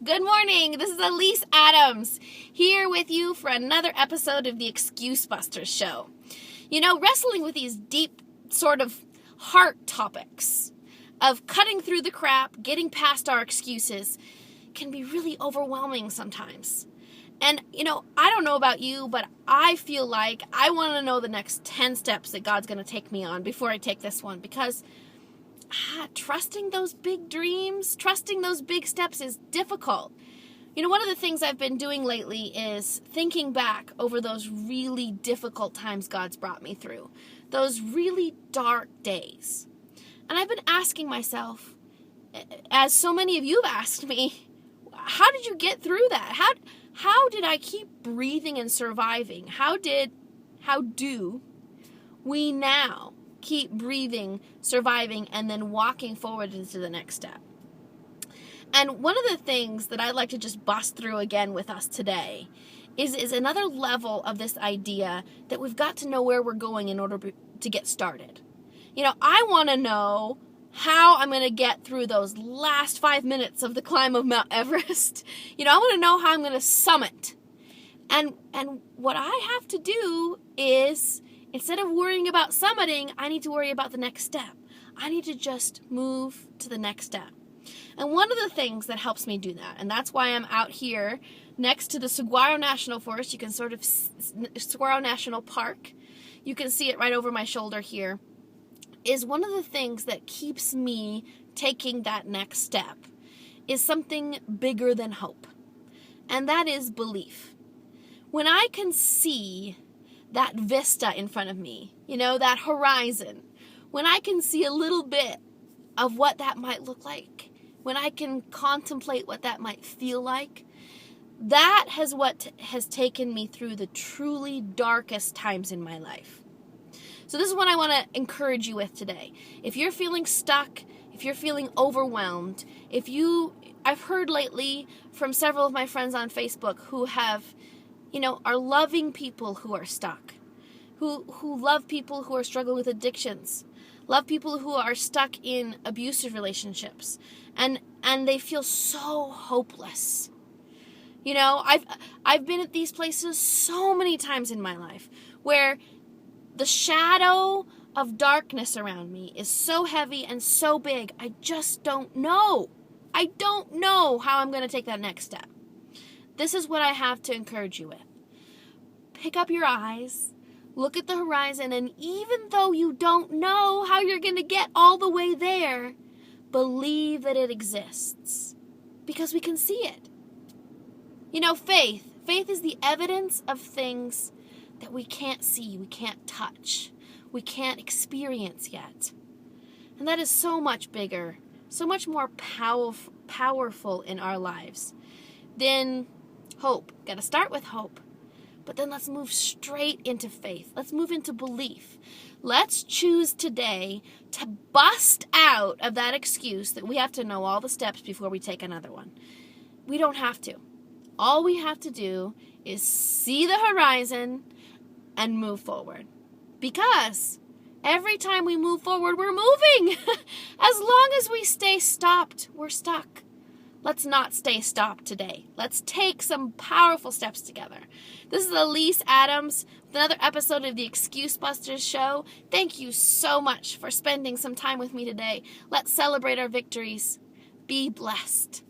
Good morning. This is Elise Adams here with you for another episode of the Excuse Busters show. You know, wrestling with these deep sort of heart topics of cutting through the crap, getting past our excuses can be really overwhelming sometimes. And, you know, I don't know about you, but I feel like I want to know the next 10 steps that God's going to take me on before I take this one, because trusting those big dreams, trusting those big steps is difficult. You know, one of the things I've been doing lately is thinking back over those really difficult times God's brought me through, those really dark days. And I've been asking myself, as so many of you have asked me, how did you get through that? How did I keep breathing and surviving? How do we now keep breathing, surviving, and then walking forward into the next step? And one of the things that I'd like to just bust through again with us today is another level of this idea that we've got to know where we're going in order to get started. You know, I want to know how I'm going to get through those last 5 minutes of the climb of Mount Everest. You know, I want to know how I'm going to summit. And what I have to do is, instead of worrying about summiting, I need to worry about the next step. I need to just move to the next step. And one of the things that helps me do that, and that's why I'm out here next to the Saguaro National Forest, Saguaro National Park, you can see it right over my shoulder here, is one of the things that keeps me taking that next step is something bigger than hope. And that is belief. When I can see that vista in front of me, you know, that horizon, when I can see a little bit of what that might look like, when I can contemplate what that might feel like, that is what has taken me through the truly darkest times in my life. So this is what I want to encourage you with today. If you're feeling stuck, if you're feeling overwhelmed, I've heard lately from several of my friends on Facebook who are loving people who are stuck, who love people who are struggling with addictions, love people who are stuck in abusive relationships, and they feel so hopeless. You know, I've been at these places so many times in my life where the shadow of darkness around me is so heavy and so big, I just don't know. I don't know how I'm going to take that next step. This is what I have to encourage you with. Pick up your eyes, look at the horizon, and even though you don't know how you're going to get all the way there, believe that it exists, because we can see it. You know, faith is the evidence of things that we can't see, we can't touch, we can't experience yet. And that is so much bigger, so much more powerful in our lives than hope. Got to start with hope. But then let's move straight into faith. Let's move into belief. Let's choose today to bust out of that excuse that we have to know all the steps before we take another one. We don't have to. All we have to do is see the horizon and move forward. Because every time we move forward, we're moving. As long as we stay stopped, we're stuck. Let's not stay stopped today. Let's take some powerful steps together. This is Elise Adams with another episode of the Excuse Busters show. Thank you so much for spending some time with me today. Let's celebrate our victories. Be blessed.